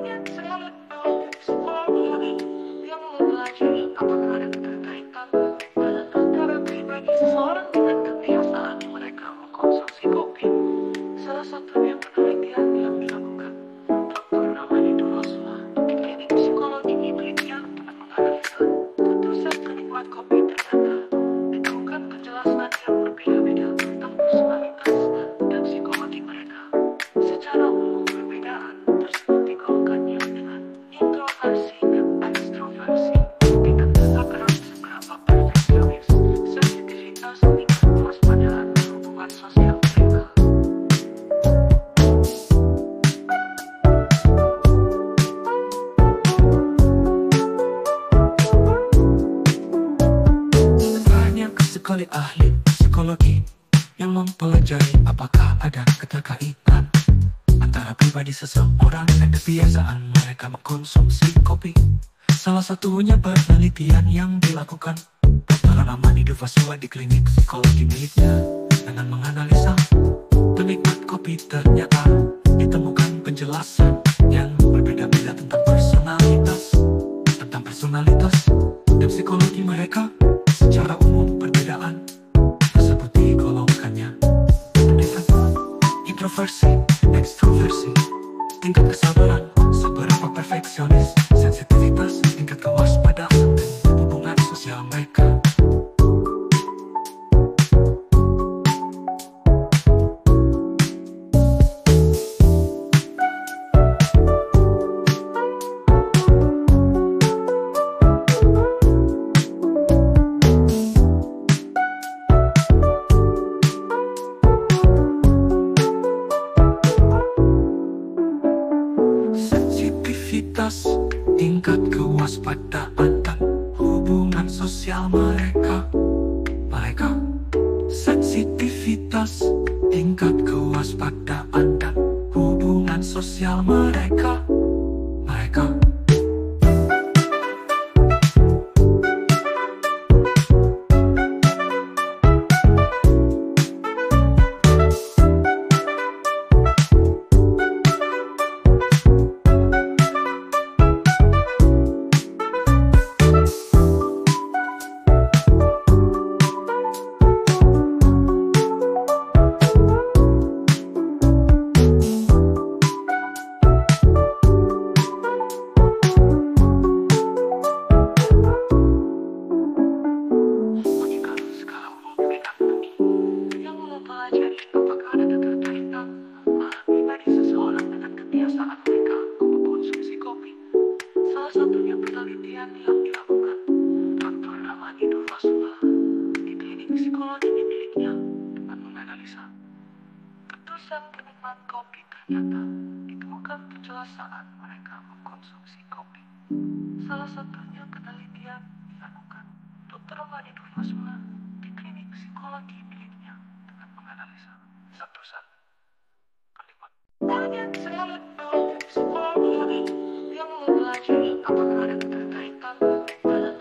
Banyak sekali sekolah yang belajar apakah ada keterkaitan antara pribadi seseorang dengan kebiasaan mereka mengkonsumsi kopi. Salah satunya penelitian yang dilakukan Dr. Ramani Durrasula di klinik psikologi Indonesia telah menganalisa ratusan penikmat kopi ternyata ditemukan kejelasan yang berbeda-beda tentang personalitas dan psikologi mereka. Secara umum perbedaan tersebut digolongkannya dengan introversi dan ekstroversi, tingkat kesadaran seberapa perfeksionis, sensitivitas, tingkat kewaspadaan, hubungan sosial mereka. Banyak sekali ahli psikologi yang mempelajari apakah ada keterkaitan antara pribadi seseorang dan kebiasaan mereka mengkonsumsi kopi. Salah satunya penelitian yang dilakukan Dr. Ramani Durrasula di klinik psikologi miliknya dengan menganalisa penikmat kopi ternyata ditemukan penjelasan yang berbeda-beda tentang personalitas dan psikologi mereka. Secara umum perbedaan tersebut digolongkannya dengan introversi, ekstroversi, tingkat kesabaran, seberapa perfeksionis, sensitivitas, tingkat kewaspadaan, dan hubungan sosial mereka. Sensitivitas, tingkat kewaspadaan dan hubungan sosial mereka. Sensitivitas, tingkat kewaspadaan dan hubungan sosial mereka. Salah satunya penelitian yang dilakukan Dr. Ramani Durrasula di klinik psikologi miliknya dengan menganalisa ratusan penikmat kopi ternyata ditemukan kejelasan mereka mengkonsumsi kopi. Salah satunya penelitian dilakukan Dr. Ramani Durrasula di klinik psikologi miliknya dengan menganalisa ratusan penikmat. Banyak sekali sekolah yang belajar apakah ada keterkaitan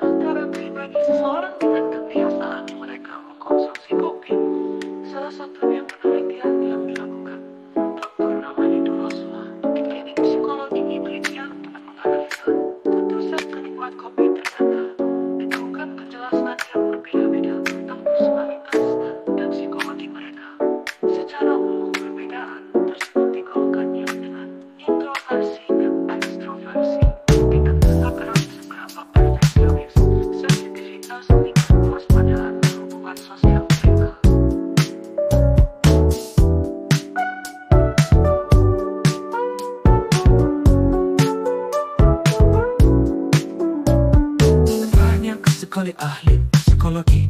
antara pribadi seseorang dengan kebiasaan mereka mengkonsumsi kopi. Salah satunya penelitian yang dilakukan Dr. Ramani Durrasula di klinik psikologi miliknya dengan menganalisa ratusan penikmat kopi ternyata ditemukan kejelasan yang berbeda-beda tentang personalitas dan psikologi mereka. Secara umum perbedaan tersebut digolongkannya dengan introversi dan ekstroversi, tingkat kesadaran seberapa perfeksionis, sensitivitas, tingkat kewaspadaan, hubungan sosial mereka. Banyak sekali ahli psikologi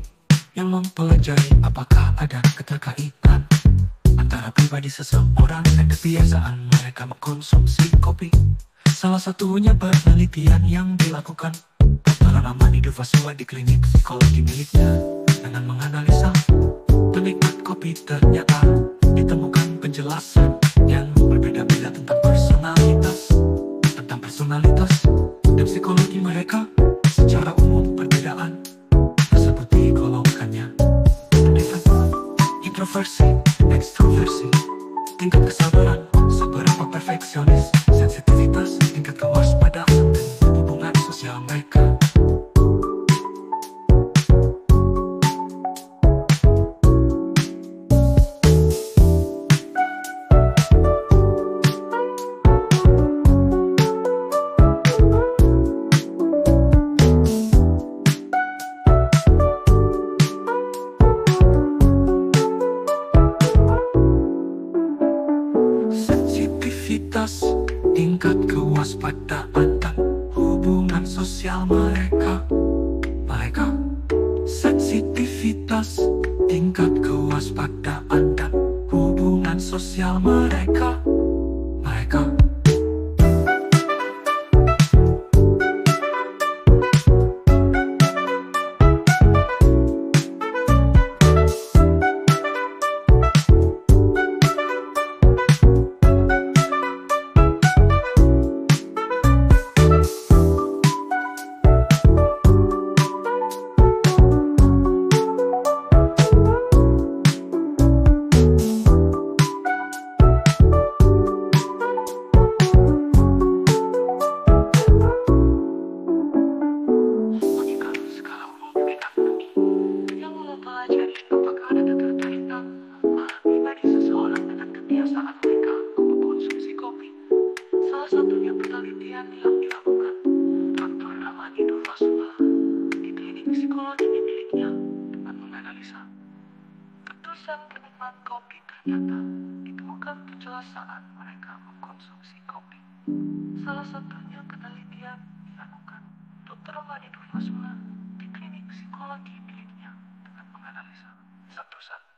yang mempelajari apakah ada keterkaitan antara pribadi seseorang dan kebiasaan mereka mengkonsumsi kopi. Salah satunya penelitian yang dilakukan Dr. Ramani Durrasula di klinik psikologi miliknya dengan menganalisa penikmat kopi ternyata ditemukan penjelasan yang berbeda-beda tentang personalitas dan psikologi mereka. Secara umum perbedaan tersebut digolongkannya dengan introversi, ekstroversi, tingkat kesabaran, seberapa perfeksionis, sensitivitas, tingkat tingkat kewaspadaan dan hubungan sosial mereka. Sensitivitas, tingkat kewaspadaan dan hubungan sosial mereka. Sekarang mau berikan lagi yang mau pelajari apakah ada keterkaitan pribadi seseorang dengan kebiasaan mereka mengkonsumsi kopi. Salah satunya penelitian yang dilakukan Dr. Ramani Durvasula di klinik psikologi miliknya dengan menganalisa keputusan penikmat kopi. Ternyata ditemukan kejelasan mereka mengkonsumsi kopi. Salah satunya penelitian dilakukan Dr. Ramani Durvasula di klinik psikologi miliknya dengan menganalisa satu-satu